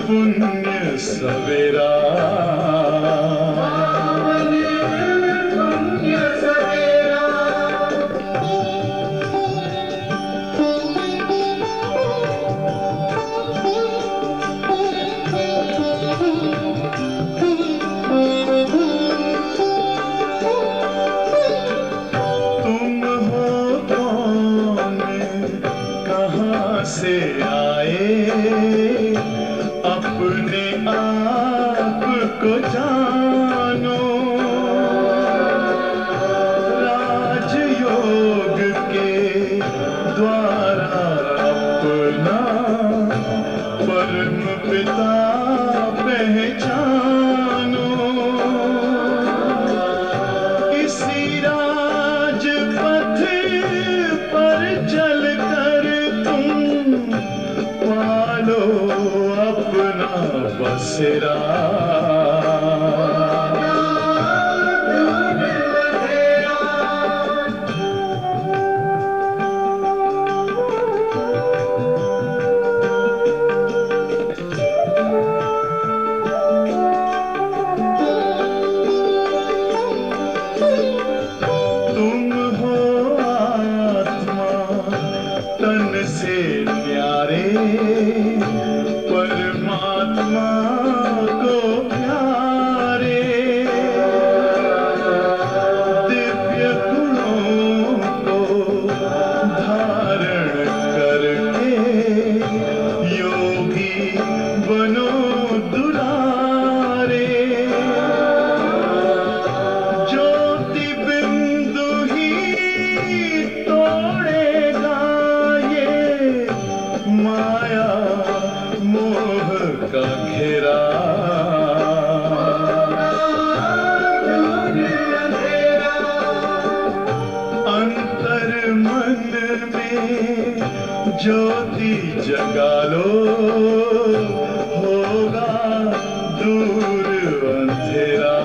पुण्य सवेरा। तुम हो कौन, कहाँ से आए, अपने आप को जानो। राजयोग के द्वारा अपना परम पिता पहचानो। इसी राजपथ पर चलकर तुम पालो अपना बसेरा। तुम हो आत्मा तन से प्यारे, परमात्मा को प्यारे। दिव्य गुणों को धारण करके योगी बनो दुलारे। ज्योति बिंदु ही तोड़ेगा ये माया मोह का घेरा। अंतर मन में ज्योति जगा लो, होगा दूर अंधेरा।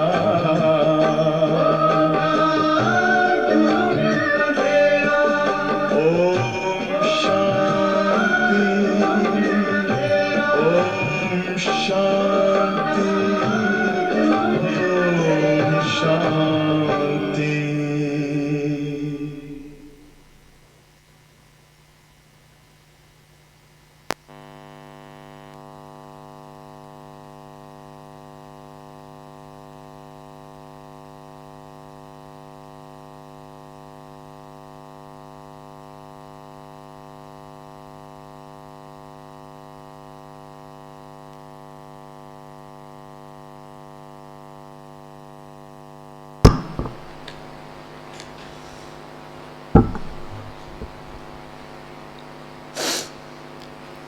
ओम शांति, ओम शांति, ओम शांति।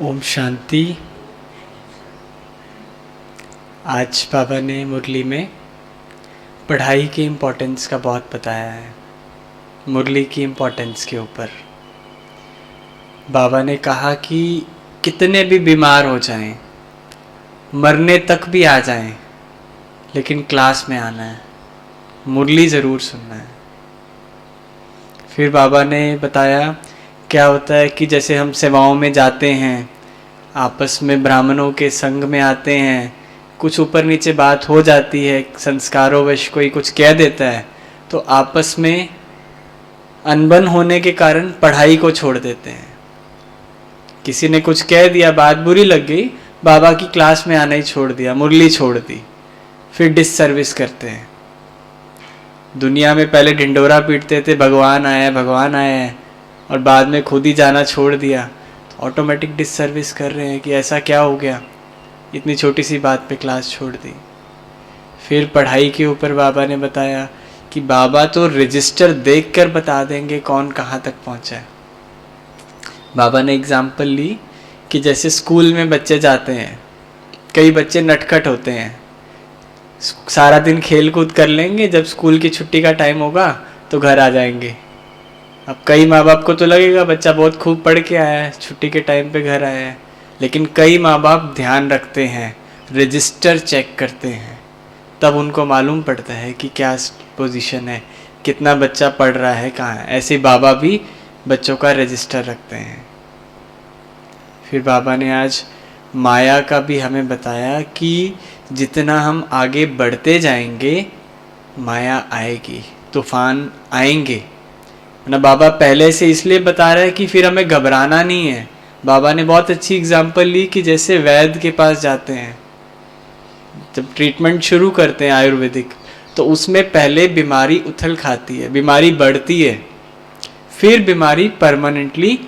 ओम शांति। आज बाबा ने मुरली में पढ़ाई की इम्पोर्टेंस का बहुत बताया है। मुरली की इम्पोर्टेंस के ऊपर बाबा ने कहा कि कितने भी बीमार हो जाएं, मरने तक भी आ जाएं, लेकिन क्लास में आना है, मुरली ज़रूर सुनना है। फिर बाबा ने बताया क्या होता है कि जैसे हम सेवाओं में जाते हैं, आपस में ब्राह्मणों के संग में आते हैं, कुछ ऊपर नीचे बात हो जाती है, संस्कारोवश कोई कुछ कह देता है, तो आपस में अनबन होने के कारण पढ़ाई को छोड़ देते हैं। किसी ने कुछ कह दिया, बात बुरी लग गई, बाबा की क्लास में आना ही छोड़ दिया, मुरली छोड़ दी, फिर डिससर्विस करते हैं। दुनिया में पहले ढिंडोरा पीटते थे, भगवान आया है, भगवान आया है, और बाद में खुद ही जाना छोड़ दिया, तो ऑटोमेटिक डिससर्विस कर रहे हैं कि ऐसा क्या हो गया, इतनी छोटी सी बात पे क्लास छोड़ दी। फिर पढ़ाई के ऊपर बाबा ने बताया कि बाबा तो रजिस्टर देखकर बता देंगे कौन कहाँ तक पहुँचा है। बाबा ने एग्जाम्पल ली कि जैसे स्कूल में बच्चे जाते हैं, कई बच्चे नटखट होते हैं, सारा दिन खेल कूद कर लेंगे, जब स्कूल की छुट्टी का टाइम होगा तो घर आ जाएंगे। अब कई माँ बाप को तो लगेगा बच्चा बहुत खूब पढ़ के आया है, छुट्टी के टाइम पे घर आया है, लेकिन कई माँ बाप ध्यान रखते हैं, रजिस्टर चेक करते हैं, तब उनको मालूम पड़ता है कि क्या पोजीशन है, कितना बच्चा पढ़ रहा है, कहाँ है। ऐसे बाबा भी बच्चों का रजिस्टर रखते हैं। फिर बाबा ने आज माया का भी हमें बताया कि जितना हम आगे बढ़ते जाएंगे माया आएगी, तूफान आएंगे ना। बाबा पहले से इसलिए बता रहे हैं कि फिर हमें घबराना नहीं है। बाबा ने बहुत अच्छी एग्जांपल ली कि जैसे वैद्य के पास जाते हैं, जब ट्रीटमेंट शुरू करते हैं आयुर्वेदिक, तो उसमें पहले बीमारी उथल खाती है, बीमारी बढ़ती है, फिर बीमारी परमानेंटली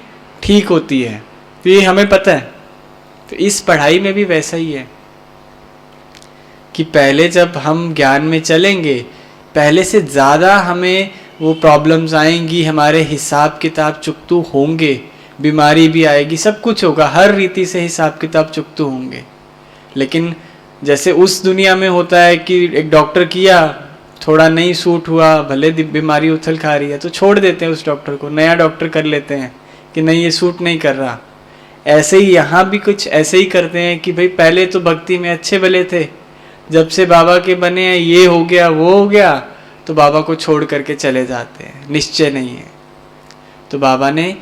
ठीक होती है। तो ये हमें पता है। तो इस पढ़ाई में भी वैसा ही है कि पहले जब हम ज्ञान में चलेंगे, पहले से ज़्यादा हमें वो प्रॉब्लम्स आएंगी, हमारे हिसाब किताब चुकतू होंगे, बीमारी भी आएगी, सब कुछ होगा, हर रीति से हिसाब किताब चुकतू होंगे। लेकिन जैसे उस दुनिया में होता है कि एक डॉक्टर किया, थोड़ा नहीं सूट हुआ, भले बीमारी उथल खा रही है तो छोड़ देते हैं उस डॉक्टर को, नया डॉक्टर कर लेते हैं कि नहीं ये सूट नहीं कर रहा। ऐसे ही यहाँ भी कुछ ऐसे ही करते हैं कि भाई पहले तो भक्ति में अच्छे भले थे, जब से बाबा के बने हैं ये हो गया वो हो गया, तो बाबा को छोड़ करके चले जाते हैं, निश्चय नहीं है। तो बाबा ने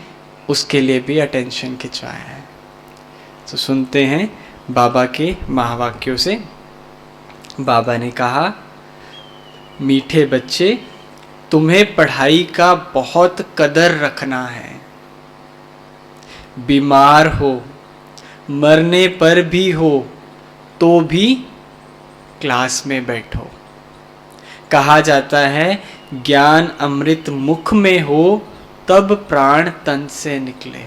उसके लिए भी अटेंशन खिंचवाया है। तो सुनते हैं बाबा के महावाक्यों से। बाबा ने कहा, मीठे बच्चे, तुम्हें पढ़ाई का बहुत कदर रखना है। बीमार हो, मरने पर भी हो, तो भी क्लास में बैठो। कहा जाता है ज्ञान अमृत मुख में हो, तब प्राण तन से निकले।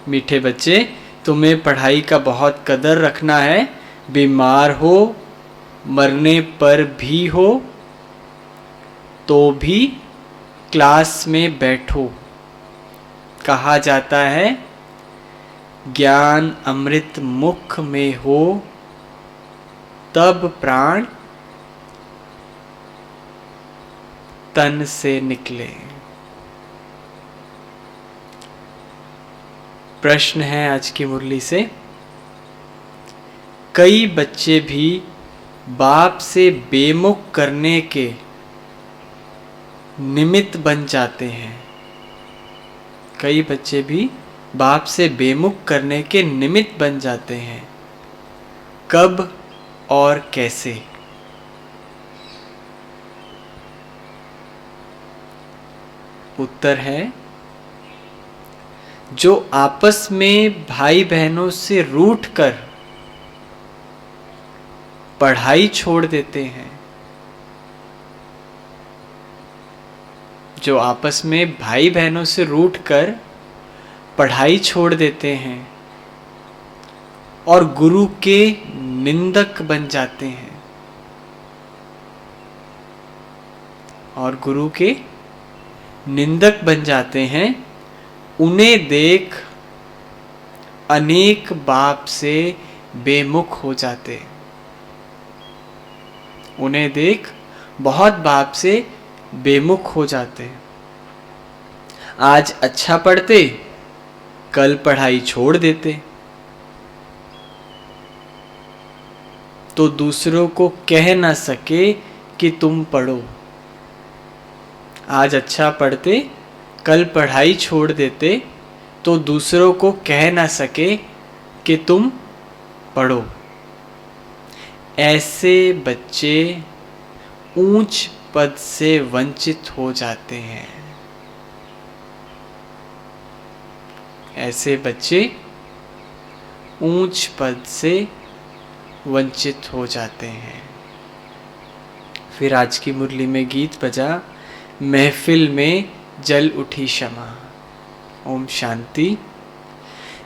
मीठे बच्चे, तुम्हें पढ़ाई का बहुत कदर रखना है। बीमार हो, मरने पर भी हो, तो भी क्लास में बैठो। कहा जाता है ज्ञान अमृत मुख में हो, तब प्राण तन से निकले। प्रश्न है आज की मुरली से, कई बच्चे भी बाप से बेमुख करने के निमित्त बन जाते हैं। कई बच्चे भी बाप से बेमुख करने के निमित्त बन जाते हैं। कब और कैसे? उत्तर है, जो आपस में भाई बहनों से रूठकर पढ़ाई छोड़ देते हैं, जो आपस में भाई बहनों से रूठकर पढ़ाई छोड़ देते हैं और गुरु के निंदक बन जाते हैं, और गुरु के निंदक बन जाते हैं, उन्हें देख अनेक बाप से बेमुख हो जाते। उन्हें देख बहुत बाप से बेमुख हो जाते। आज अच्छा पढ़ते, कल पढ़ाई छोड़ देते, तो दूसरों को कह ना सके कि तुम पढ़ो। आज अच्छा पढ़ते, कल पढ़ाई छोड़ देते, तो दूसरों को कह ना सके कि तुम पढ़ो। ऐसे बच्चे ऊंच पद से वंचित हो जाते हैं। ऐसे बच्चे ऊंच पद से वंचित हो जाते हैं। फिर आज की मुरली में गीत बजा, महफिल में जल उठी शमा। ओम शांति।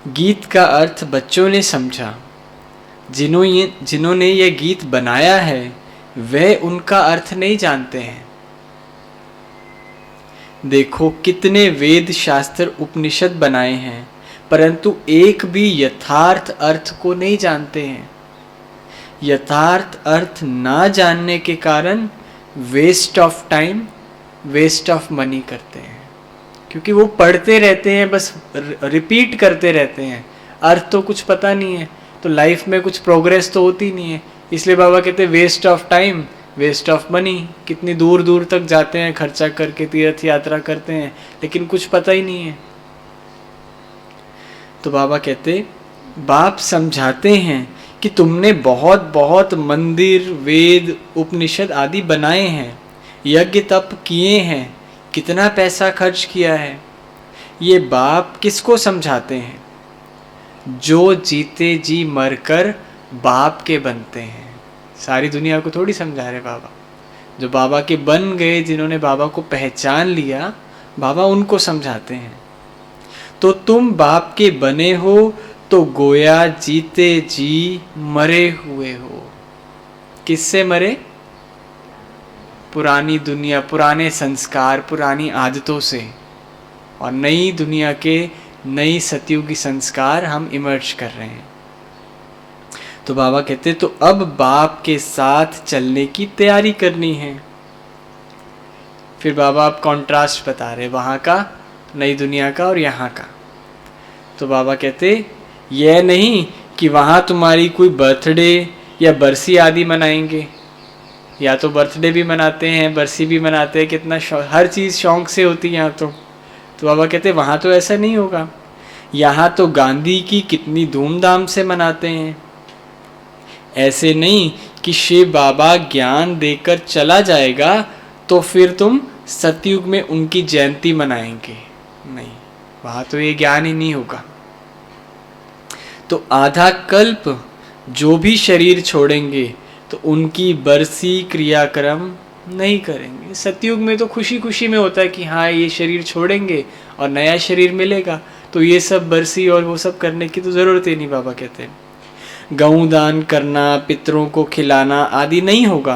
गीत का अर्थ बच्चों ने समझा। जिन्होंने ये गीत बनाया है वह उनका अर्थ नहीं जानते हैं। देखो कितने वेद शास्त्र उपनिषद बनाए हैं, परंतु एक भी यथार्थ अर्थ को नहीं जानते हैं। यथार्थ अर्थ ना जानने के कारण waste of time, waste of money करते हैं, क्योंकि वो पढ़ते रहते हैं, बस रिपीट करते रहते हैं, अर्थ तो कुछ पता नहीं है, तो लाइफ में कुछ प्रोग्रेस तो होती नहीं है। इसलिए बाबा कहते हैं waste of time, waste of money. कितनी दूर दूर तक जाते हैं, खर्चा करके तीर्थ यात्रा करते हैं, लेकिन कुछ पता ही नहीं है। तो बाबा कहते, बाप समझाते हैं कि तुमने बहुत बहुत मंदिर, वेद, उपनिषद आदि बनाए हैं, यज्ञ तप किए हैं, कितना पैसा खर्च किया है। ये बाप किसको समझाते हैं? जो जीते जी मरकर बाप के बनते हैं। सारी दुनिया को थोड़ी समझा रहे बाबा। जो बाबा के बन गए, जिन्होंने बाबा को पहचान लिया, बाबा उनको समझाते हैं। तो तुम बाप के बने हो तो गोया जीते जी मरे हुए हो। किससे मरे? पुरानी दुनिया, पुराने संस्कार, पुरानी आदतों से, और नई दुनिया के नई सतयुगी संस्कार हम इमर्ज कर रहे हैं। तो बाबा कहते तो अब बाप के साथ चलने की तैयारी करनी है। फिर बाबा अब कॉन्ट्रास्ट बता रहे, वहाँ का, नई दुनिया का और यहाँ का। तो बाबा कहते यह नहीं कि वहाँ तुम्हारी कोई बर्थडे या बरसी आदि मनाएंगे। या तो बर्थडे भी मनाते हैं, बरसी भी मनाते हैं, कितना हर चीज़ शौक से होती है यहाँ तो बाबा कहते वहाँ तो ऐसा नहीं होगा। यहाँ तो गांधी की कितनी धूमधाम से मनाते हैं। ऐसे नहीं कि शिव बाबा ज्ञान देकर चला जाएगा तो फिर तुम सतयुग में उनकी जयंती मनाएंगे। नहीं, वहाँ तो ये ज्ञान ही नहीं होगा। तो आधा कल्प जो भी शरीर छोड़ेंगे तो उनकी बरसी क्रियाक्रम नहीं करेंगे। सतयुग में तो खुशी खुशी में होता है कि हाँ ये शरीर छोड़ेंगे और नया शरीर मिलेगा, तो ये सब बरसी और वो सब करने की तो ज़रूरत ही नहीं। बाबा कहते हैं गऊ दान करना, पितरों को खिलाना आदि नहीं होगा,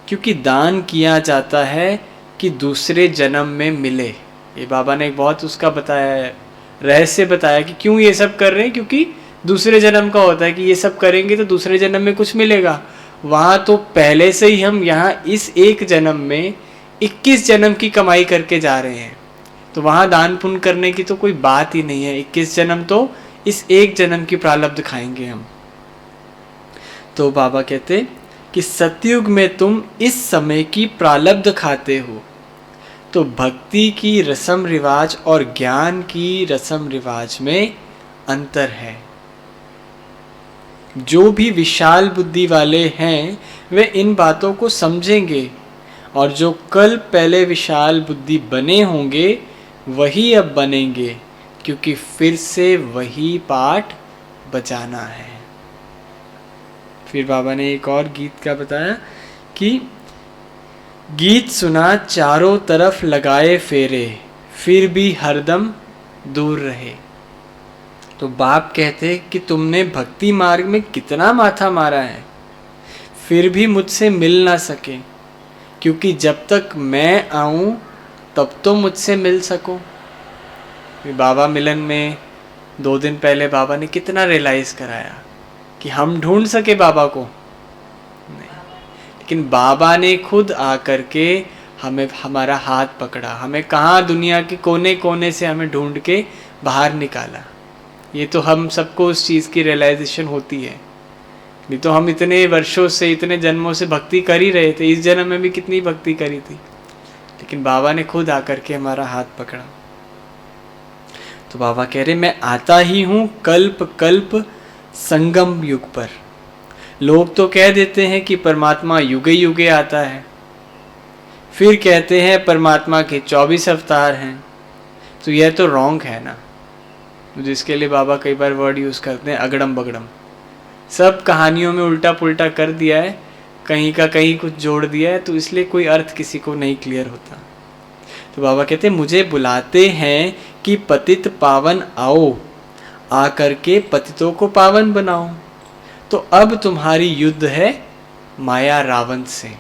क्योंकि दान किया जाता है कि दूसरे जन्म में मिले। ये बाबा ने एक बहुत उसका बताया है, रहस्य बताया कि क्यों ये सब कर रहे हैं, क्योंकि दूसरे जन्म का होता है कि ये सब करेंगे तो दूसरे जन्म में कुछ मिलेगा। वहाँ तो पहले से ही हम यहाँ इस एक जन्म में 21 जन्म की कमाई करके जा रहे हैं, तो वहाँ दान पुण्य करने की तो कोई बात ही नहीं है। 21 जन्म तो इस एक जन्म की प्रारब्ध खाएंगे हम। तो बाबा कहते कि सतयुग में तुम इस समय की प्रारब्ध खाते हो, तो भक्ति की रस्म रिवाज और ज्ञान की रस्म रिवाज में अंतर है। जो भी विशाल बुद्धि वाले हैं वे इन बातों को समझेंगे, और जो कल पहले विशाल बुद्धि बने होंगे वही अब बनेंगे, क्योंकि फिर से वही पाठ बजाना है। फिर बाबा ने एक और गीत का बताया कि गीत सुना चारों तरफ लगाए फेरे, फिर भी हरदम दूर रहे। तो बाप कहते कि तुमने भक्ति मार्ग में कितना माथा मारा है, फिर भी मुझसे मिल ना सके, क्योंकि जब तक मैं आऊँ तब तो मुझसे मिल सको। बाबा मिलन में 2 दिन पहले बाबा ने कितना रियलाइज़ कराया कि हम ढूंढ सके बाबा को नहीं, लेकिन बाबा ने खुद आकर के हमें, हमारा हाथ पकड़ा, हमें कहाँ दुनिया के कोने कोने से हमें ढूंढ के बाहर निकाला। ये तो हम सबको उस चीज़ की रियलाइजेशन होती है। नहीं तो हम इतने वर्षों से, इतने जन्मों से भक्ति कर ही रहे थे, इस जन्म में भी कितनी भक्ति करी थी, लेकिन बाबा ने खुद आकर के हमारा हाथ पकड़ा। तो बाबा कह रहे मैं आता ही हूँ कल्प कल्प संगम युग पर। लोग तो कह देते हैं कि परमात्मा युगे युगे आता है, फिर कहते हैं परमात्मा के 24 अवतार हैं, तो यह तो रॉन्ग है ना। जिसके लिए बाबा कई बार वर्ड यूज़ करते हैं अगड़म बगड़म, सब कहानियों में उल्टा पुल्टा कर दिया है, कहीं का कहीं कुछ जोड़ दिया है, तो इसलिए कोई अर्थ किसी को नहीं क्लियर होता। तो बाबा कहते हैं मुझे बुलाते हैं कि पतित पावन आओ, आकर के पतितों को पावन बनाओ। तो अब तुम्हारी युद्ध है माया रावण से,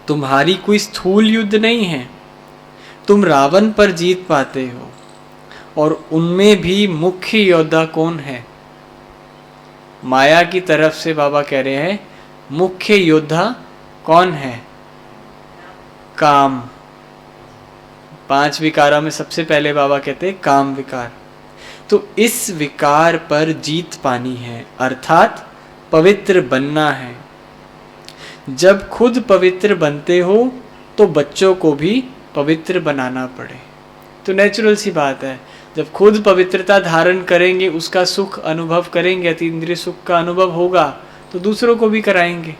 तुम्हारी कोई स्थूल युद्ध नहीं है। तुम रावण पर जीत पाते हो, और उनमें भी मुख्य योद्धा कौन है? माया की तरफ से बाबा कह रहे हैं मुख्य योद्धा कौन है? काम। 5 विकारों में सबसे पहले बाबा कहते हैं काम विकार। तो इस विकार पर जीत पानी है, अर्थात पवित्र बनना है। जब खुद पवित्र बनते हो तो बच्चों को भी पवित्र बनाना पड़े। तो नेचुरल सी बात है, जब खुद पवित्रता धारण करेंगे, उसका सुख अनुभव करेंगे, अतीन्द्रिय सुख का अनुभव होगा, तो दूसरों को भी कराएंगे।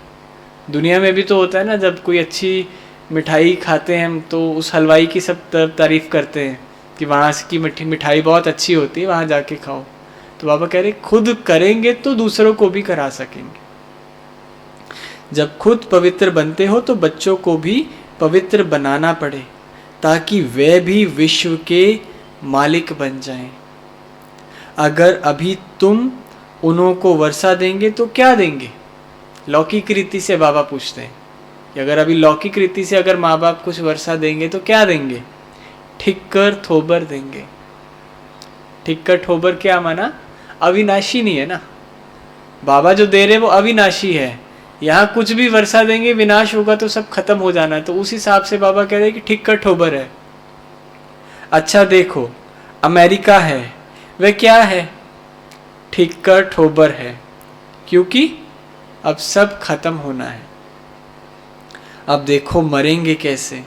दुनिया में भी तो होता है ना, जब कोई अच्छी मिठाई खाते हैं हम तो उस हलवाई की सब तारीफ करते हैं कि वहाँ की मिठाई बहुत अच्छी होती है, वहाँ जाके खाओ। तो बाबा कह रहे खुद करेंगे तो दूसरों को भी करा सकेंगे। जब खुद पवित्र बनते हो तो बच्चों को भी पवित्र बनाना पड़े, ताकि वे भी विश्व के मालिक बन जाएं। अगर अभी तुम उन्हों को वर्षा देंगे तो क्या देंगे? लौकिक रीति से बाबा पूछते हैं कि अगर अभी लौकिक रीति से अगर माँ बाप कुछ वर्षा देंगे तो क्या देंगे? ठिक्कर थोबर देंगे। ठिक्कर ठोबर क्या माना? अविनाशी नहीं है ना। बाबा जो दे रहे वो अविनाशी है। यहाँ कुछ भी वर्षा देंगे विनाश होगा तो सब खत्म हो जाना है। तो उस हिसाब से बाबा कह रहे हैं कि ठिक्कर ठोबर है। अच्छा देखो, अमेरिका है, वह क्या है? ठिक्कर ठोबर है, क्योंकि अब सब खत्म होना है। अब देखो मरेंगे कैसे।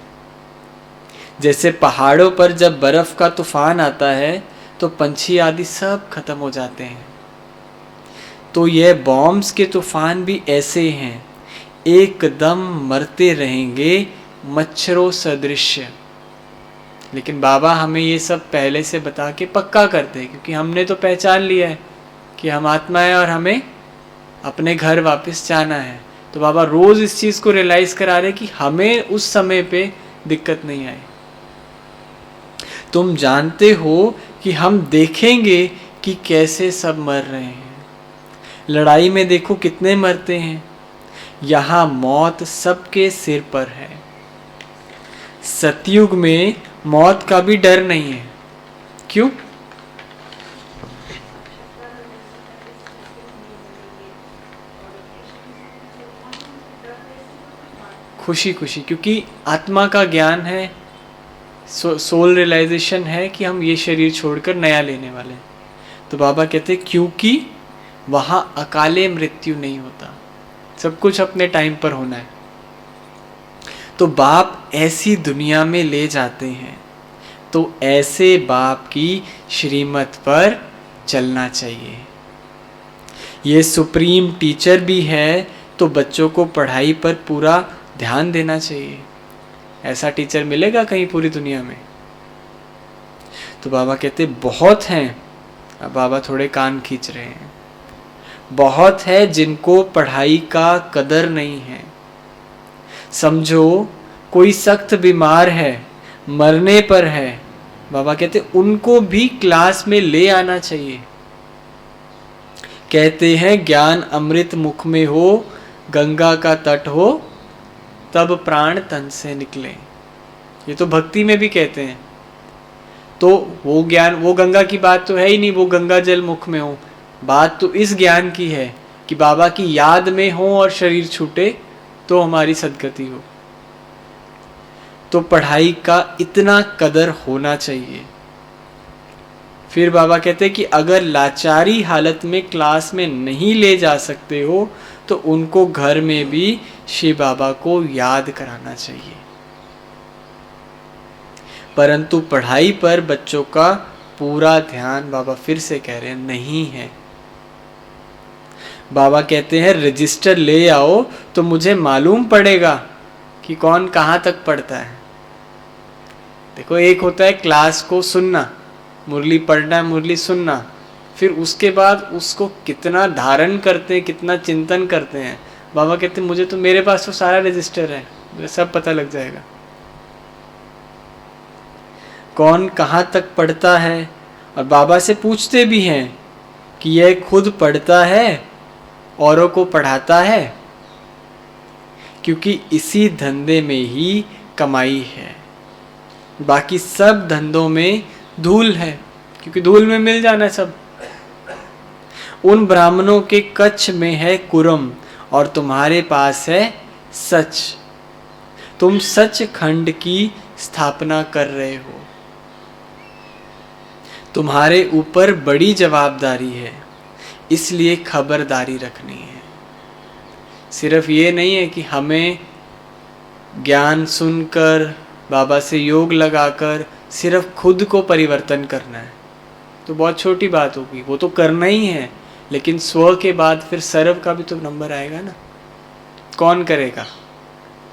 जैसे पहाड़ों पर जब बर्फ का तूफान आता है तो पंछी आदि सब खत्म हो जाते हैं, तो यह बॉम्ब्स के तूफान भी ऐसे हैं, एकदम मरते रहेंगे मच्छरों सदृश। लेकिन बाबा हमें ये सब पहले से बता के पक्का करते हैं, क्योंकि हमने तो पहचान लिया है कि हम आत्मा है और हमें अपने घर वापस जाना है। तो बाबा रोज इस चीज को रियलाइज करा रहे कि हमें उस समय पे दिक्कत नहीं आए। तुम जानते हो कि हम देखेंगे कि कैसे सब मर रहे हैं। लड़ाई में देखो कितने मरते हैं। यहाँ मौत सबके सिर पर है। सतयुग में मौत का भी डर नहीं है। क्यों? खुशी खुशी, क्योंकि आत्मा का ज्ञान है, सोल रियलाइजेशन है कि हम ये शरीर छोड़कर नया लेने वाले हैं। तो बाबा कहते हैं क्योंकि वहाँ अकाले मृत्यु नहीं होता, सब कुछ अपने टाइम पर होना है। तो बाप ऐसी दुनिया में ले जाते हैं, तो ऐसे बाप की श्रीमत पर चलना चाहिए। ये सुप्रीम टीचर भी है, तो बच्चों को पढ़ाई पर पूरा ध्यान देना चाहिए। ऐसा टीचर मिलेगा कहीं पूरी दुनिया में? तो बाबा कहते बहुत हैं। अब बाबा थोड़े कान खींच रहे हैं। बहुत है जिनको पढ़ाई का कदर नहीं है। समझो कोई सख्त बीमार है, मरने पर है, बाबा कहते उनको भी क्लास में ले आना चाहिए। कहते हैं ज्ञान अमृत मुख में हो, गंगा का तट हो, तब प्राण तन से निकले। ये तो भक्ति में भी कहते हैं। तो वो ज्ञान, वो गंगा की बात तो है ही नहीं, वो गंगा जल मुख में हो। बात तो इस ज्ञान की है कि बाबा की याद में हो और शरीर छूटे तो हमारी सदगति हो। तो पढ़ाई का इतना कदर होना चाहिए। फिर बाबा कहते हैं कि अगर लाचारी हालत में क्लास में नहीं ले जा सकते हो तो उनको घर में भी शिव बाबा को याद कराना चाहिए। परंतु पढ़ाई पर बच्चों का पूरा ध्यान, बाबा फिर से कह रहे हैं, नहीं है। बाबा कहते हैं रजिस्टर ले आओ तो मुझे मालूम पड़ेगा कि कौन कहाँ तक पढ़ता है। देखो, एक होता है क्लास को सुनना, मुरली पढ़ना, मुरली सुनना, फिर उसके बाद उसको कितना धारण करते हैं, कितना चिंतन करते हैं। बाबा कहते हैं मुझे तो, मेरे पास तो सारा रजिस्टर है, मुझे सब पता लग जाएगा कौन कहाँ तक पढ़ता है। और बाबा से पूछते भी हैं कि यह खुद पढ़ता है, औरों को पढ़ाता है, क्योंकि इसी धंधे में ही कमाई है। बाकी सब धंधों में धूल है, क्योंकि धूल में मिल जाना है सब। उन ब्राह्मणों के कच्छ में है कुरम और तुम्हारे पास है सच। तुम सच खंड की स्थापना कर रहे हो। तुम्हारे ऊपर बड़ी जवाबदारी है, इसलिए खबरदारी रखनी है। सिर्फ ये नहीं है कि हमें ज्ञान सुनकर, बाबा से योग लगाकर सिर्फ खुद को परिवर्तन करना है। तो बहुत छोटी बात होगी, वो तो करना ही है, लेकिन स्व के बाद फिर सर्व का भी तो नंबर आएगा ना। कौन करेगा?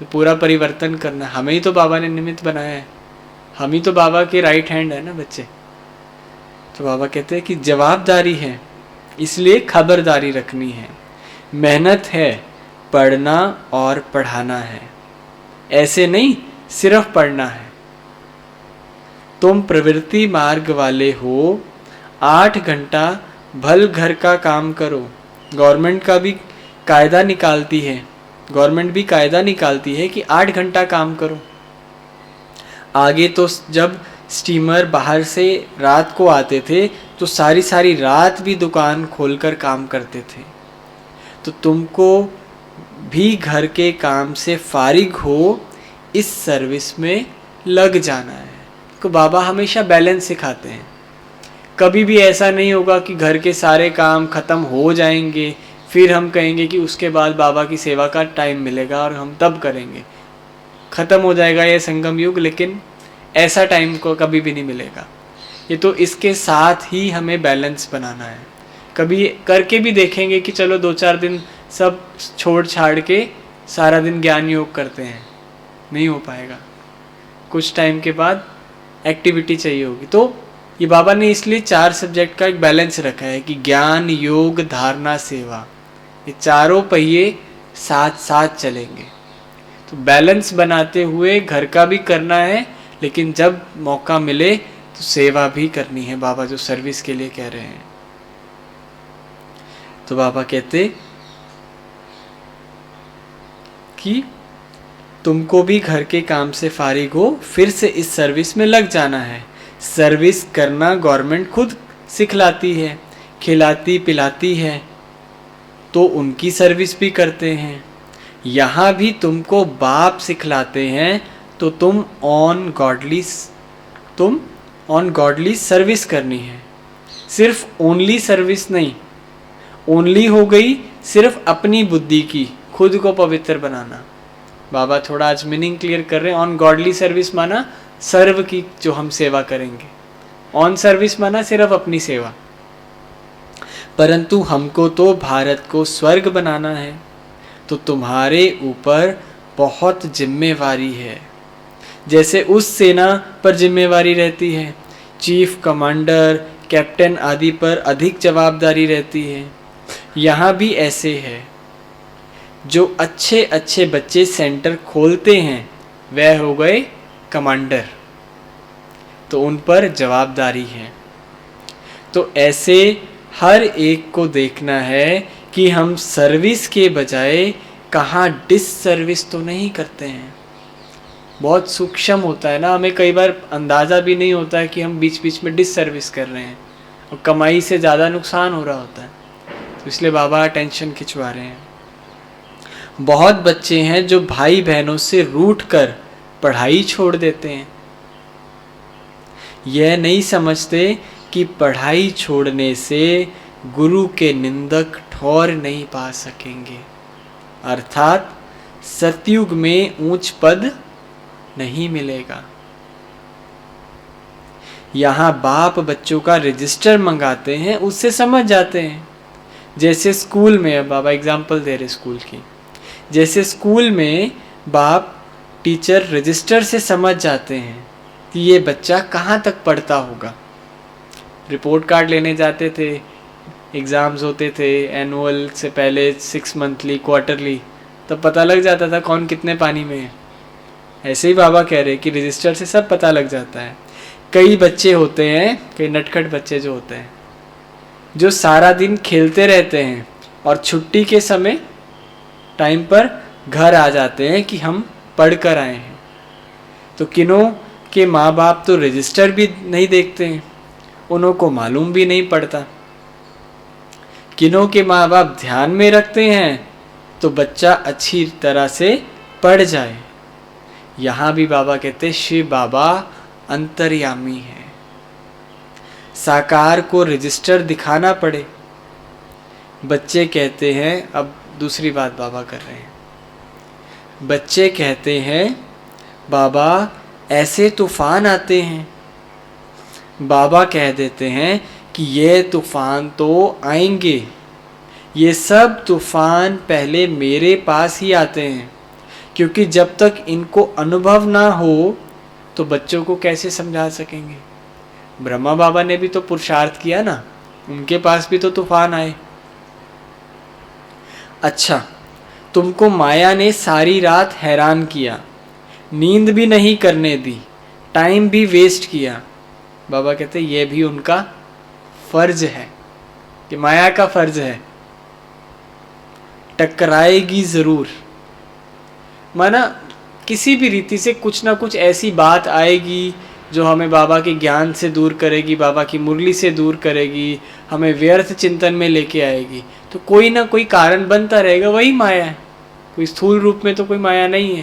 तो पूरा परिवर्तन करना, हमें ही तो बाबा ने निमित्त बनाया है, हम ही तो बाबा के राइट हैंड है ना बच्चे। तो बाबा कहते हैं कि जवाबदारी है, इसलिए खबरदारी रखनी है। मेहनत है, पढ़ना और पढ़ाना है, ऐसे नहीं सिर्फ पढ़ना है। तुम प्रवृत्ति मार्ग वाले हो, 8 घंटा भल घर का काम करो। गवर्नमेंट का भी कायदा निकालती है, गवर्नमेंट भी कायदा निकालती है कि 8 घंटा काम करो। आगे तो जब स्टीमर बाहर से रात को आते थे तो सारी सारी रात भी दुकान खोलकर काम करते थे। तो तुमको भी घर के काम से फारिग हो इस सर्विस में लग जाना है। तो बाबा हमेशा बैलेंस सिखाते हैं। कभी भी ऐसा नहीं होगा कि घर के सारे काम ख़त्म हो जाएंगे फिर हम कहेंगे कि उसके बाद बाबा की सेवा का टाइम मिलेगा और हम तब करेंगे। ख़त्म हो जाएगा ये संगम युग, लेकिन ऐसा टाइम को कभी भी नहीं मिलेगा। ये तो इसके साथ ही हमें बैलेंस बनाना है। कभी करके भी देखेंगे कि चलो 2-4 दिन सब छोड़ छाड़ के सारा दिन ज्ञान योग करते हैं, नहीं हो पाएगा। कुछ टाइम के बाद एक्टिविटी चाहिए होगी। तो ये बाबा ने इसलिए 4 सब्जेक्ट का एक बैलेंस रखा है कि ज्ञान, योग, धारणा, सेवा, ये चारों पहिए साथ साथ चलेंगे। तो बैलेंस बनाते हुए घर का भी करना है, लेकिन जब मौका मिले तो सेवा भी करनी है, बाबा जो सर्विस के लिए कह रहे हैं। तो बाबा कहते कि तुमको भी घर के काम से फारिग हो फिर से इस सर्विस में लग जाना है। सर्विस करना गवर्नमेंट खुद सिखलाती है, खिलाती पिलाती है, तो उनकी सर्विस भी करते हैं। यहाँ भी तुमको बाप सिखलाते हैं, तो तुम ऑन गॉडली सर्विस करनी है। सिर्फ ओनली सर्विस नहीं, ओनली हो गई सिर्फ अपनी बुद्धि की, खुद को पवित्र बनाना। बाबा थोड़ा आज मीनिंग क्लियर कर रहे हैं। ऑन गॉडली सर्विस माना सर्व की जो हम सेवा करेंगे, ऑन सर्विस माना सिर्फ अपनी सेवा। परंतु हमको तो भारत को स्वर्ग बनाना है, तो तुम्हारे ऊपर बहुत जिम्मेवारी है। जैसे उस सेना पर जिम्मेवारी रहती है, चीफ कमांडर, कैप्टन आदि पर अधिक जवाबदारी रहती है, यहाँ भी ऐसे है। जो अच्छे अच्छे बच्चे सेंटर खोलते हैं वह हो गए कमांडर, तो उन पर जवाबदारी है। तो ऐसे हर एक को देखना है कि हम सर्विस के बजाय कहाँ डिससर्विस तो नहीं करते हैं। बहुत सूक्ष्म होता है ना, हमें कई बार अंदाज़ा भी नहीं होता है कि हम बीच बीच में डिससर्विस कर रहे हैं और कमाई से ज़्यादा नुकसान हो रहा होता है। तो इसलिए बाबा टेंशन खिंचवा रहे हैं। बहुत बच्चे हैं जो भाई बहनों से रूठ कर पढ़ाई छोड़ देते हैं। यह नहीं समझते कि पढ़ाई छोड़ने से गुरु के निंदक ठौर नहीं पा सकेंगे, अर्थात सतयुग में ऊंच पद नहीं मिलेगा। यहाँ बाप बच्चों का रजिस्टर मंगाते हैं, उससे समझ जाते हैं। जैसे स्कूल में, अब बाबा एग्जाम्पल दे रहे स्कूल की, जैसे स्कूल में बाप टीचर रजिस्टर से समझ जाते हैं कि ये बच्चा कहाँ तक पढ़ता होगा। रिपोर्ट कार्ड लेने जाते थे, एग्ज़ाम्स होते थे एनुअल से पहले, 6 मंथली, क्वार्टरली, तब पता लग जाता था कौन कितने पानी में है। ऐसे ही बाबा कह रहे कि रजिस्टर से सब पता लग जाता है। कई बच्चे होते हैं, कई नटखट बच्चे जो होते हैं, जो सारा दिन खेलते रहते हैं और छुट्टी के समय टाइम पर घर आ जाते हैं कि हम पढ़ कर आए हैं। तो किन्हों के माँ बाप तो रजिस्टर भी नहीं देखते हैं, उन्हों को मालूम भी नहीं पड़ता। किन्हों के माँ बाप ध्यान में रखते हैं तो बच्चा अच्छी तरह से पढ़ जाए। यहाँ भी बाबा कहते शिव बाबा अंतर्यामी है, साकार को रजिस्टर दिखाना पड़े। बच्चे कहते हैं, अब दूसरी बात बाबा कर रहे हैं। बच्चे कहते हैं बाबा ऐसे तूफान आते हैं। बाबा कह देते हैं कि ये तूफान तो आएंगे, ये सब तूफान पहले मेरे पास ही आते हैं, क्योंकि जब तक इनको अनुभव ना हो तो बच्चों को कैसे समझा सकेंगे। ब्रह्मा बाबा ने भी तो पुरुषार्थ किया ना, उनके पास भी तो तूफान आए। अच्छा, तुमको माया ने सारी रात हैरान किया, नींद भी नहीं करने दी, टाइम भी वेस्ट किया। बाबा कहते ये भी उनका फर्ज है, कि माया का फर्ज है, टकराएगी जरूर। माना किसी भी रीति से कुछ ना कुछ ऐसी बात आएगी जो हमें बाबा के ज्ञान से दूर करेगी, बाबा की मुरली से दूर करेगी, हमें व्यर्थ चिंतन में लेके आएगी। तो कोई ना कोई कारण बनता रहेगा, वही माया है। कोई स्थूल रूप में तो कोई माया नहीं है,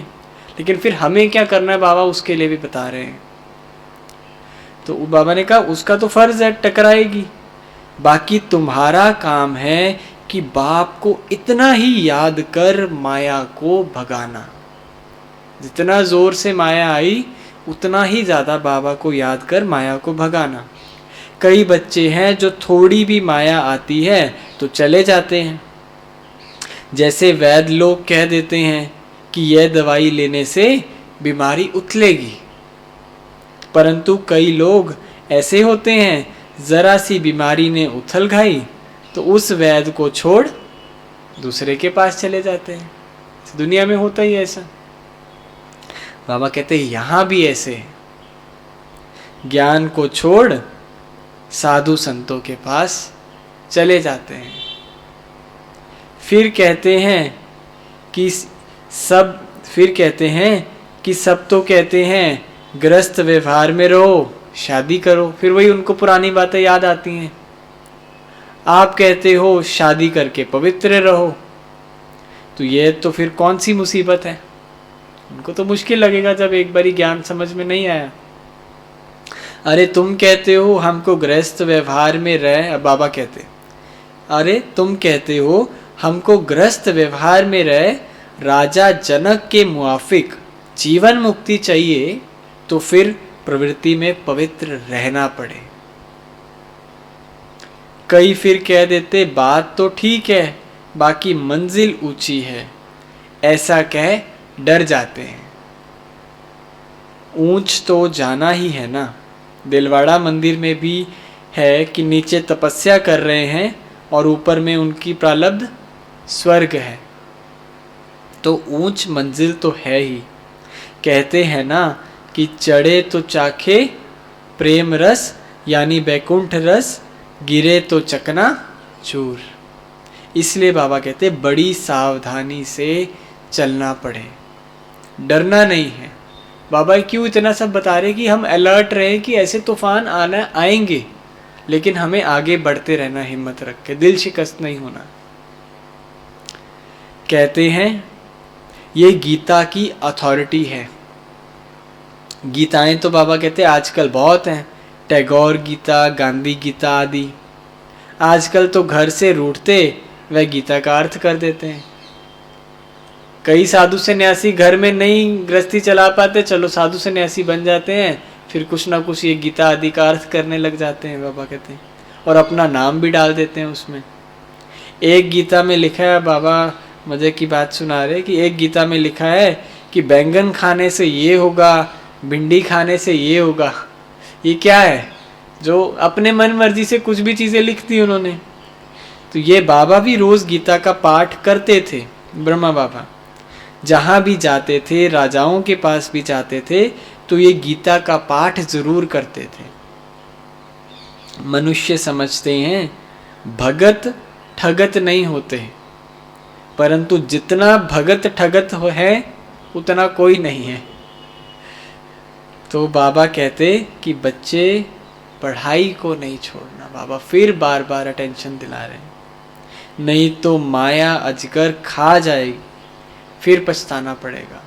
लेकिन फिर हमें क्या करना है बाबा उसके लिए भी बता रहे हैं। तो बाबा ने कहा उसका तो फर्ज है, टकराएगी। बाकी तुम्हारा काम है कि बाप को इतना ही याद कर माया को भगाना। जितना जोर से माया आई उतना ही ज़्यादा बाबा को याद कर माया को भगाना। कई बच्चे हैं जो थोड़ी भी माया आती है तो चले जाते हैं। जैसे वैद्य लोग कह देते हैं कि यह दवाई लेने से बीमारी उथलेगी, परंतु कई लोग ऐसे होते हैं, ज़रा सी बीमारी ने उथल खाई तो उस वैद्य को छोड़ दूसरे के पास चले जाते हैं। दुनिया में होता ही ऐसा। बाबा कहते हैं यहाँ भी ऐसे है, ज्ञान को छोड़ साधु संतों के पास चले जाते हैं। फिर कहते हैं कि सब तो कहते हैं गृहस्थ व्यवहार में रहो, शादी करो। फिर वही उनको पुरानी बातें याद आती हैं। आप कहते हो शादी करके पवित्र रहो, तो ये तो फिर कौन सी मुसीबत है। उनको तो मुश्किल लगेगा जब एक बारी ज्ञान समझ में नहीं आया। अरे तुम कहते हो हमको गृहस्थ व्यवहार में रह, बाबा कहते अरे तुम कहते हो हमको गृहस्थ व्यवहार में रह राजा जनक के मुआफिक जीवन मुक्ति चाहिए, तो फिर प्रवृत्ति में पवित्र रहना पड़े। कई फिर कह देते बात तो ठीक है, बाकी मंजिल ऊंची है, ऐसा कह डर जाते हैं। ऊंच तो जाना ही है ना। दिलवाड़ा मंदिर में भी है कि नीचे तपस्या कर रहे हैं और ऊपर में उनकी प्रालब्ध स्वर्ग है, तो ऊंच मंजिल तो है ही। कहते हैं ना कि चढ़े तो चाखे प्रेम रस, यानी बैकुंठ रस, गिरे तो चकना चूर। इसलिए बाबा कहते बड़ी सावधानी से चलना पड़े, डरना नहीं है। बाबा क्यों इतना सब बता रहे कि हम अलर्ट रहें कि ऐसे तूफान आएंगे, लेकिन हमें आगे बढ़ते रहना, हिम्मत रख के, दिल शिकस्त नहीं होना। कहते हैं ये गीता की अथॉरिटी है। गीताएं तो बाबा कहते हैं आजकल बहुत हैं, टैगोर गीता, गांधी गीता आदि। आजकल तो घर से रूठते वह गीता का अर्थ कर देते हैं। कई साधु सन्यासी घर में नहीं गृहस्थी चला पाते, चलो साधु सन्यासी बन जाते हैं, फिर कुछ ना कुछ ये गीता आदि का अर्थ करने लग जाते हैं बाबा कहते हैं, और अपना नाम भी डाल देते हैं उसमें। एक गीता में लिखा है, बाबा मजे की बात सुना रहे कि एक गीता में लिखा है कि बैंगन खाने से ये होगा, भिंडी खाने से ये होगा। ये क्या है? जो अपने मन मर्जी से कुछ भी चीज़ें लिख दी उन्होंने। तो ये बाबा भी रोज़ गीता का पाठ करते थे। ब्रह्मा बाबा जहाँ भी जाते थे, राजाओं के पास भी जाते थे, तो ये गीता का पाठ ज़रूर करते थे। मनुष्य समझते हैं भगत ठगत नहीं होते, परंतु जितना भगत ठगत है उतना कोई नहीं है। तो बाबा कहते कि बच्चे पढ़ाई को नहीं छोड़ना। बाबा फिर बार बार अटेंशन दिला रहे हैं, नहीं तो माया अजगर खा जाएगी, फिर पछताना पड़ेगा।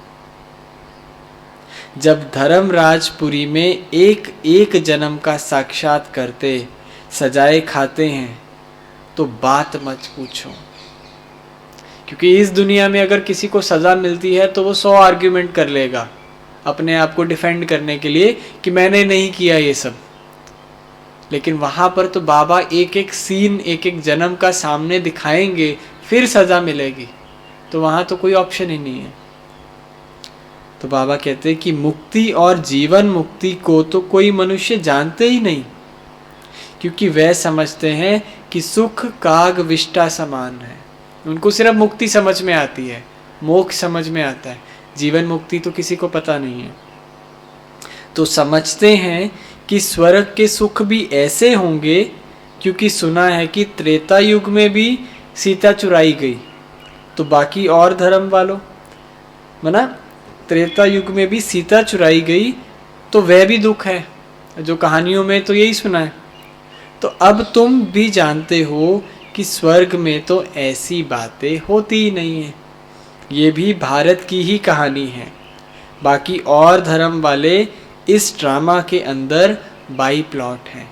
जब धर्मराजपुरी में एक एक जन्म का साक्षात करते सजाए खाते हैं तो बात मत पूछो, क्योंकि इस दुनिया में अगर किसी को सज़ा मिलती है तो वो 100 आर्ग्यूमेंट कर लेगा अपने आप को डिफेंड करने के लिए कि मैंने नहीं किया ये सब। लेकिन वहाँ पर तो बाबा एक एक सीन, एक एक जन्म का सामने दिखाएंगे, फिर सज़ा मिलेगी, तो वहाँ तो कोई ऑप्शन ही नहीं है। तो बाबा कहते हैं कि मुक्ति और जीवन मुक्ति को तो कोई मनुष्य जानते ही नहीं, क्योंकि वह समझते हैं कि सुख काग विष्टा समान है। उनको सिर्फ मुक्ति समझ में आती है, मोक्ष समझ में आता है, जीवन मुक्ति तो किसी को पता नहीं है। तो समझते हैं कि स्वर्ग के सुख भी ऐसे होंगे, क्योंकि सुना है कि त्रेता युग में भी सीता चुराई गई। तो बाकी और धर्म वालों, मना त्रेता युग में भी सीता चुराई गई, तो वह भी दुख है, जो कहानियों में तो यही सुना है। तो अब तुम भी जानते हो कि स्वर्ग में तो ऐसी बातें होती ही नहीं है, ये भी भारत की ही कहानी है। बाकी और धर्म वाले इस ड्रामा के अंदर बाई प्लॉट हैं।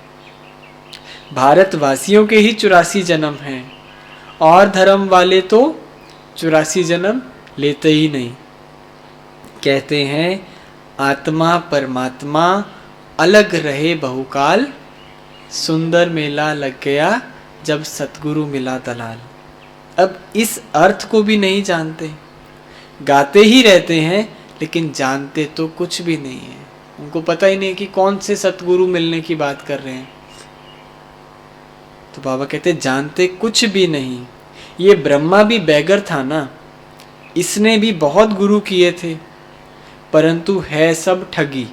भारतवासियों के ही 84 जन्म हैं, और धर्म वाले तो 84 जन्म लेते ही नहीं। कहते हैं आत्मा परमात्मा अलग रहे बहुकाल, सुंदर मेला लग गया जब सतगुरु मिला दलाल। अब इस अर्थ को भी नहीं जानते, गाते ही रहते हैं लेकिन जानते तो कुछ भी नहीं है। उनको पता ही नहीं कि कौन से सतगुरु मिलने की बात कर रहे हैं। तो बाबा कहते जानते कुछ भी नहीं। ये ब्रह्मा भी बैगर था ना, इसने भी बहुत गुरु किए थे, परंतु है सब ठगी।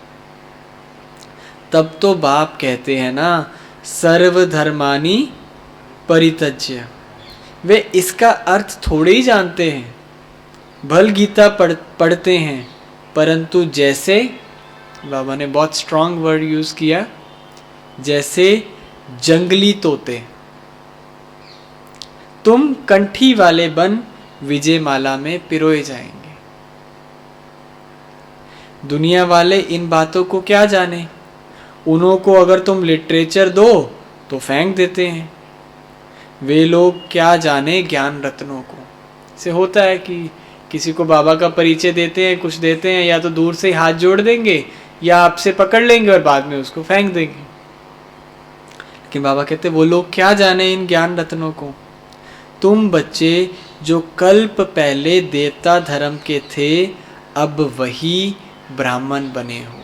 तब तो बाप कहते हैं ना सर्वधर्मानि परित्यज्य। वे इसका अर्थ थोड़े ही जानते हैं, भल गीता पढ़ते हैं, परंतु जैसे बाबा ने बहुत स्ट्रांग वर्ड यूज किया, जैसे जंगली तोते। तुम कंठी वाले बन विजय माला में पिरोए जाएंगे। दुनिया वाले इन बातों को क्या जाने, उन्हों को अगर तुम लिटरेचर दो तो फेंक देते हैं। वे लोग क्या जाने ज्ञान रत्नों को। से होता है कि किसी को बाबा का परिचय देते हैं, कुछ देते हैं, या तो दूर से हाथ जोड़ देंगे या आपसे पकड़ लेंगे और बाद में उसको फेंक देंगे। लेकिन बाबा कहते वो लोग क्या जाने इन ज्ञान रत्नों को। तुम बच्चे जो कल्प पहले देवता धर्म के थे, अब वही ब्राह्मण बने हो।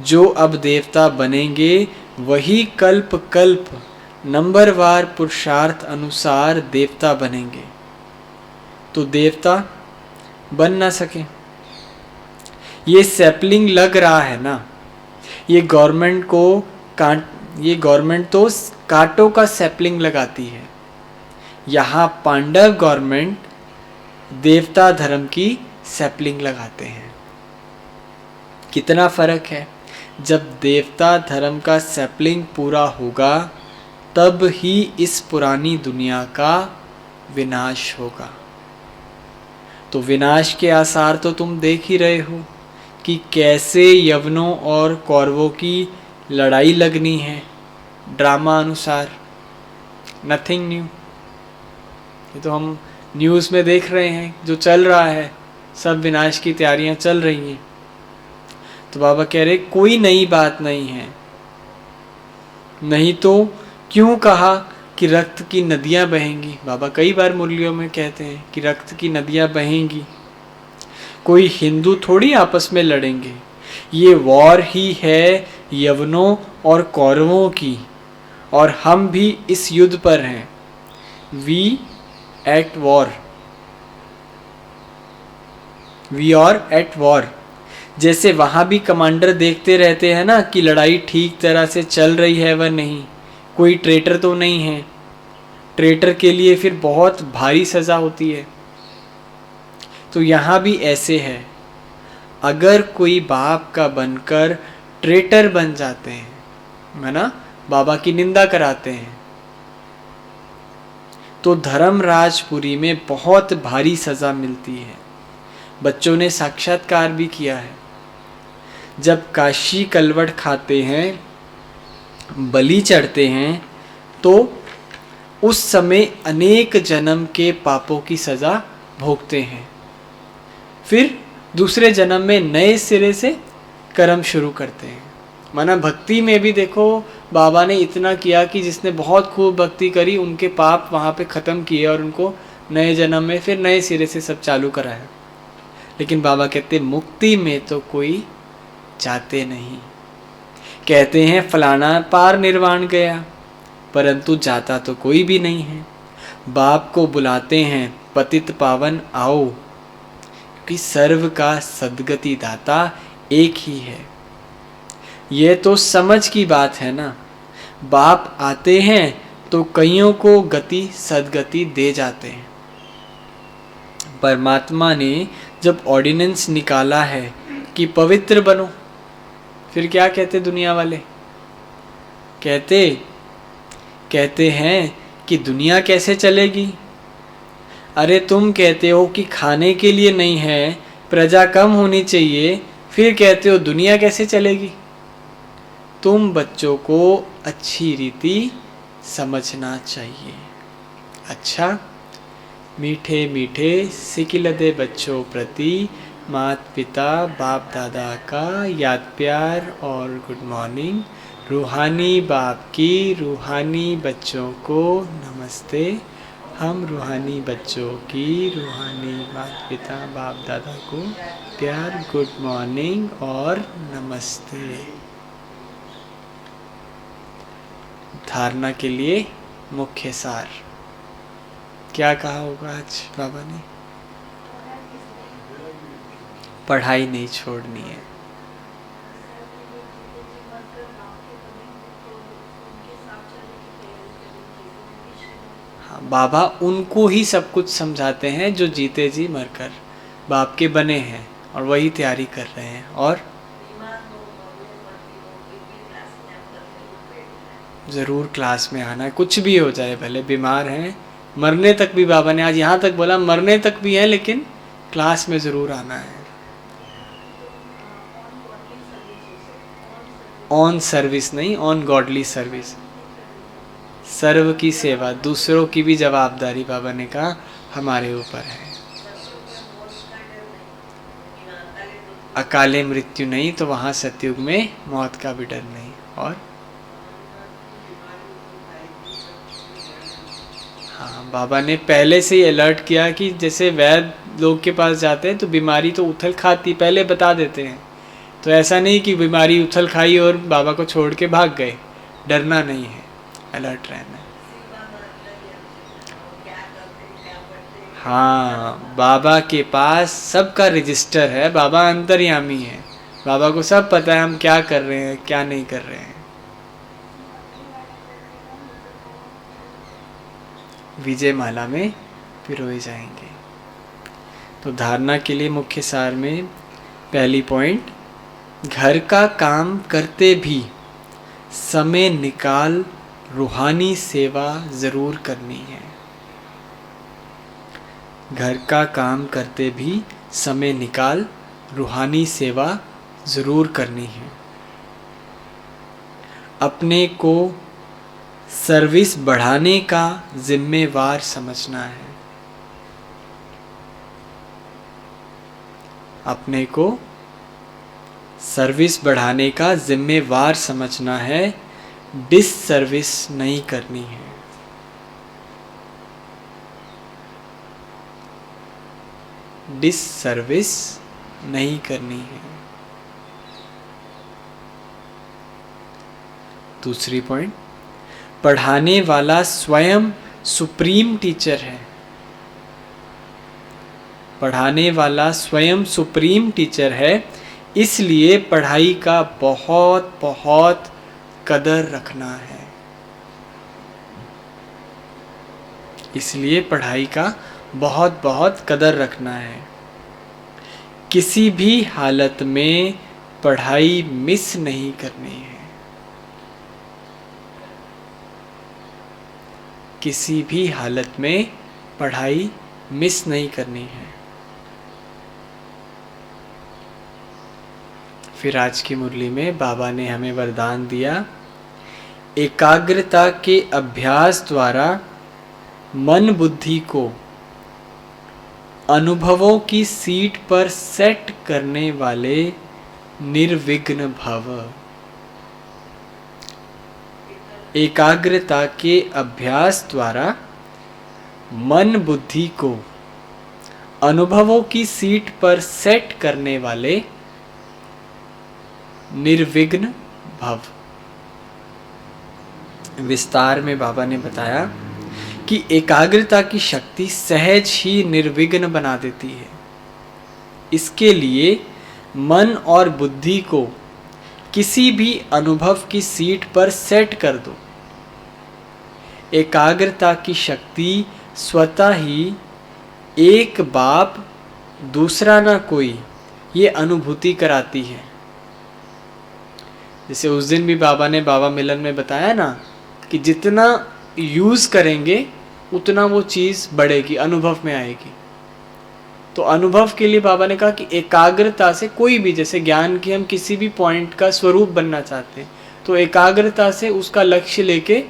जो अब देवता बनेंगे वही कल्प कल्प नंबरवार पुरुषार्थ अनुसार देवता बनेंगे। तो देवता बन ना सके। ये सैपलिंग लग रहा है ना, ये गवर्नमेंट तो कांटों का सैपलिंग लगाती है। यहाँ पांडव गवर्नमेंट देवता धर्म की सैपलिंग लगाते हैं। कितना फर्क है। जब देवता धर्म का सैपलिंग पूरा होगा तब ही इस पुरानी दुनिया का विनाश होगा। तो विनाश के आसार तो तुम देख ही रहे हो कि कैसे यवनों और कौरवों की लड़ाई लगनी है ड्रामा अनुसार। नथिंग न्यू, ये तो हम न्यूज़ में देख रहे हैं जो चल रहा है, सब विनाश की तैयारियां चल रही हैं। तो बाबा कह रहे कोई नई बात नहीं है। नहीं तो क्यों कहा कि रक्त की नदियां बहेंगी। बाबा कई बार मुरलियों में कहते हैं कि रक्त की नदियां बहेंगी। कोई हिंदू थोड़ी आपस में लड़ेंगे, ये वॉर ही है यवनों और कौरवों की, और हम भी इस युद्ध पर हैं। We at war, we are at war. जैसे वहाँ भी कमांडर देखते रहते हैं ना कि लड़ाई ठीक तरह से चल रही है व नहीं, कोई ट्रेटर तो नहीं है। ट्रेटर के लिए फिर बहुत भारी सज़ा होती है। तो यहाँ भी ऐसे है, अगर कोई बाप का बनकर ट्रेटर बन जाते हैं, है ना, बाबा की निंदा कराते हैं, तो धर्मराजपुरी में बहुत भारी सज़ा मिलती है। बच्चों ने साक्षात्कार भी किया है। जब काशी कलवट खाते हैं, बलि चढ़ते हैं, तो उस समय अनेक जन्म के पापों की सज़ा भोगते हैं। फिर दूसरे जन्म में नए सिरे से कर्म शुरू करते हैं माना भक्ति में भी देखो बाबा ने इतना किया कि जिसने बहुत खूब भक्ति करी उनके पाप वहाँ पे ख़त्म किए और उनको नए जन्म में फिर नए सिरे से सब चालू कराया। लेकिन बाबा कहते मुक्ति में तो कोई जाते नहीं। कहते हैं फलाना पार निर्वाण गया, परंतु जाता तो कोई भी नहीं है। बाप को बुलाते हैं पतित पावन आओ, कि सर्व का सद्गति दाता एक ही है। ये तो समझ की बात है ना। बाप आते हैं तो कईयों को गति सद्गति दे जाते हैं। परमात्मा ने जब ऑर्डिनेंस निकाला है कि पवित्र बनो, फिर क्या कहते दुनिया वाले? कहते हैं कि दुनिया कैसे चलेगी? अरे तुम कहते हो कि खाने के लिए नहीं है, प्रजा कम होनी चाहिए, फिर कहते हो दुनिया कैसे चलेगी? तुम बच्चों को अच्छी रीति समझना चाहिए। अच्छा, मीठे मीठे सिकिलदे बच्चों प्रति माता पिता बाप दादा का याद प्यार और गुड मॉर्निंग। रूहानी बाप की रूहानी बच्चों को नमस्ते। हम रूहानी बच्चों की रूहानी माता पिता बाप दादा को प्यार, गुड मॉर्निंग और नमस्ते। धारणा के लिए मुख्य सार क्या कहा होगा आज बाबा ने? पढ़ाई नहीं छोड़नी है। हाँ, बाबा उनको ही सब कुछ समझाते हैं जो जीते जी मरकर बाप के बने हैं और वही तैयारी कर रहे हैं। और ज़रूर क्लास में आना है, कुछ भी हो जाए, भले बीमार हैं, मरने तक भी बाबा ने आज यहाँ तक बोला, मरने तक भी है, लेकिन क्लास में ज़रूर आना है। ऑन सर्विस नहीं, ऑन गॉडली सर्विस। सर्व की सेवा, दूसरों की भी जवाबदारी बाबा ने कहा हमारे ऊपर है। अकाले मृत्यु नहीं तो वहाँ सतयुग में मौत का भी डर नहीं। और हाँ, बाबा ने पहले से ही अलर्ट किया कि जैसे वैद लोग के पास जाते हैं तो बीमारी तो उथल खाती, पहले बता देते हैं। तो ऐसा नहीं कि बीमारी उथल खाई और बाबा को छोड़ के भाग गए। डरना नहीं है, अलर्ट रहना है। हाँ, बाबा के पास सबका रजिस्टर है, बाबा अंतर्यामी है, बाबा को सब पता है हम क्या कर रहे हैं क्या नहीं कर रहे हैं। विजय माला में पिरोए जाएंगे। तो धारणा के लिए मुख्य सार में पहली पॉइंट, घर का काम करते भी समय निकाल रूहानी सेवा जरूर करनी है। घर का काम करते भी समय निकाल रूहानी सेवा जरूर करनी है। अपने को सर्विस बढ़ाने का जिम्मेवार समझना है। अपने को सर्विस बढ़ाने का जिम्मेवार समझना है, डिस सर्विस नहीं करनी है। डिस सर्विस नहीं करनी है। दूसरी पॉइंट, पढ़ाने वाला स्वयं सुप्रीम टीचर है। पढ़ाने वाला स्वयं सुप्रीम टीचर है, इसलिए पढ़ाई का बहुत बहुत कदर रखना है। इसलिए पढ़ाई का बहुत बहुत कदर रखना है। किसी भी हालत में पढ़ाई मिस नहीं करनी है। किसी भी हालत में पढ़ाई मिस नहीं करनी है। फिर आज की मुरली में बाबा ने हमें वरदान दिया, एकाग्रता के अभ्यास द्वारा मन बुद्धि को अनुभवों की सीट पर सेट करने वाले निर्विघ्न भव। एकाग्रता के अभ्यास द्वारा मन बुद्धि को अनुभवों की सीट पर सेट करने वाले निर्विघ्न भव। विस्तार में बाबा ने बताया कि एकाग्रता की शक्ति सहज ही निर्विघ्न बना देती है। इसके लिए मन और बुद्धि को किसी भी अनुभव की सीट पर सेट कर दो। एकाग्रता की शक्ति स्वतः ही एक बाप दूसरा ना कोई ये अनुभूति कराती है। जैसे उस दिन भी बाबा ने बाबा मिलन में बताया ना कि जितना यूज करेंगे उतना वो चीज़ बढ़ेगी, अनुभव में आएगी। तो अनुभव के लिए बाबा ने कहा कि एकाग्रता से कोई भी, जैसे ज्ञान की हम किसी भी पॉइंट का स्वरूप बनना चाहते हैं तो एकाग्रता से उसका लक्ष्य लेके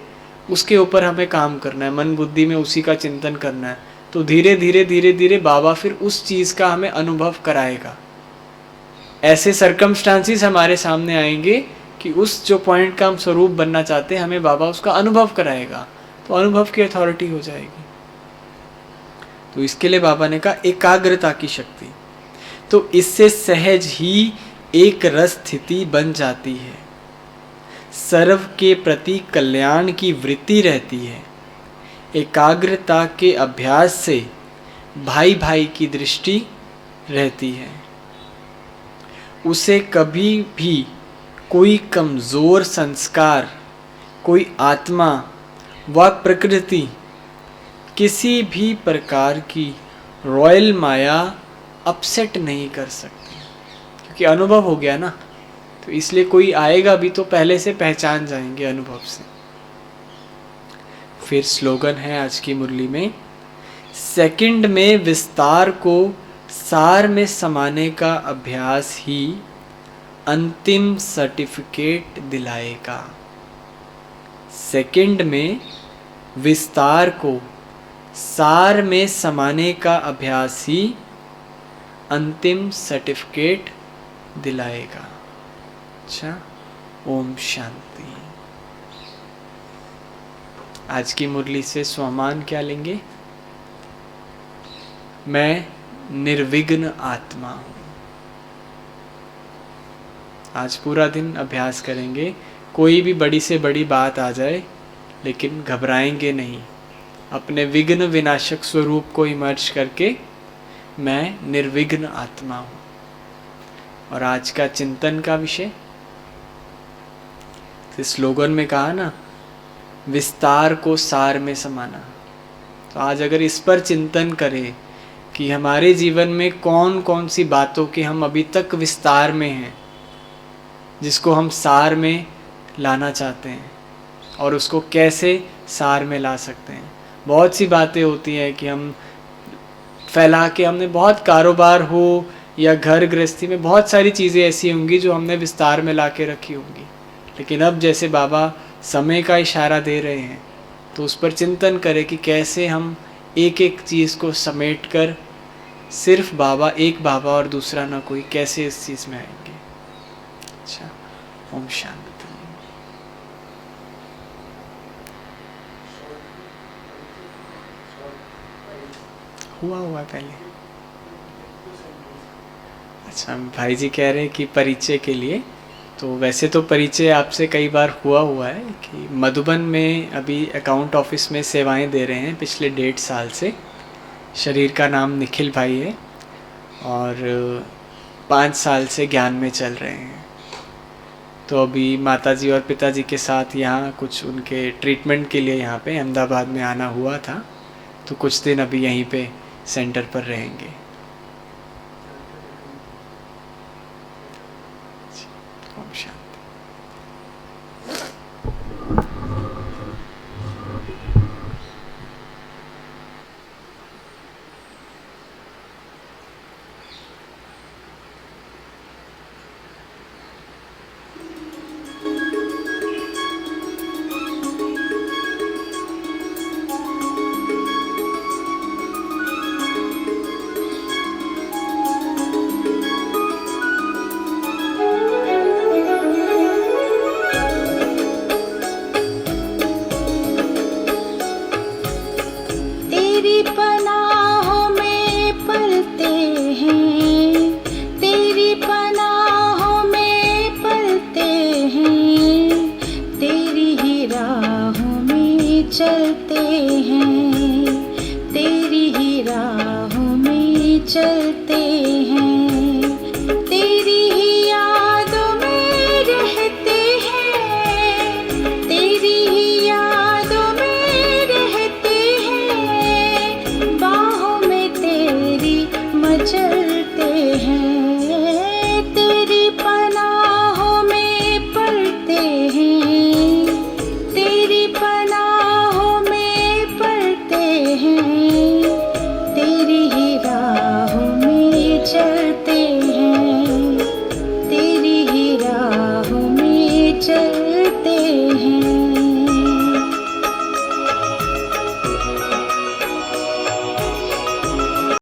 उसके ऊपर हमें काम करना है, मन बुद्धि में उसी का चिंतन करना है। तो धीरे धीरे धीरे धीरे बाबा फिर उस चीज़ का हमें अनुभव कराएगा। ऐसे सर्कमस्टांसिस हमारे सामने आएंगे कि उस जो पॉइंट का हम स्वरूप बनना चाहते हैं हमें बाबा उसका अनुभव कराएगा, तो अनुभव की अथॉरिटी हो जाएगी। तो इसके लिए बाबा ने कहा एकाग्रता की शक्ति, तो इससे सहज ही एक रस स्थिति बन जाती है, सर्व के प्रति कल्याण की वृत्ति रहती है। एकाग्रता के अभ्यास से भाई भाई की दृष्टि रहती है। उसे कभी भी कोई कमज़ोर संस्कार, कोई आत्मा व प्रकृति किसी भी प्रकार की रॉयल माया अपसेट नहीं कर सकती, क्योंकि अनुभव हो गया ना। तो इसलिए कोई आएगा भी तो पहले से पहचान जाएंगे अनुभव से। फिर स्लोगन है आज की मुरली में, सेकंड में विस्तार को सार में समाने का अभ्यास ही अंतिम सर्टिफिकेट दिलाएगा। सेकंड में विस्तार को सार में समाने का अभ्यास ही अंतिम सर्टिफिकेट दिलाएगा। अच्छा, ओम शांति। आज की मुरली से स्वमान क्या लेंगे? मैं निर्विघ्न आत्मा हूँ। आज पूरा दिन अभ्यास करेंगे, कोई भी बड़ी से बड़ी बात आ जाए लेकिन घबराएंगे नहीं। अपने विघ्न विनाशक स्वरूप को इमर्ज करके मैं निर्विघ्न आत्मा हूँ। और आज का चिंतन का विषय, तो स्लोगन में कहा ना, विस्तार को सार में समाना। तो आज अगर इस पर चिंतन करें कि हमारे जीवन में कौन कौन सी बातों के हम अभी तक विस्तार में हैं, जिसको हम सार में लाना चाहते हैं, और उसको कैसे सार में ला सकते हैं। बहुत सी बातें होती हैं कि हम फैला के, हमने बहुत कारोबार हो या घर गृहस्थी में बहुत सारी चीज़ें ऐसी होंगी जो हमने विस्तार में ला के रखी होंगी, लेकिन अब जैसे बाबा समय का इशारा दे रहे हैं तो उस पर चिंतन करें कि कैसे हम एक एक चीज़ को समेट कर सिर्फ बाबा, एक बाबा और दूसरा ना कोई, कैसे इस चीज़ में आएंगे। अच्छा, ओम शांति। हुआ पहले। अच्छा, भाई जी कह रहे हैं कि परिचय के लिए, तो वैसे तो परिचय आपसे कई बार हुआ है कि मधुबन में अभी अकाउंट ऑफिस में सेवाएं दे रहे हैं पिछले 1.5 साल से। शरीर का नाम निखिल भाई है और 5 साल से ज्ञान में चल रहे हैं। तो अभी माताजी और पिताजी के साथ यहाँ कुछ उनके ट्रीटमेंट के लिए यहाँ पे अहमदाबाद में आना हुआ था, तो कुछ दिन अभी यहीं पे सेंटर पर रहेंगे। ओम शांति। चलते हैं, तेरी ही राहों में चलते हैं।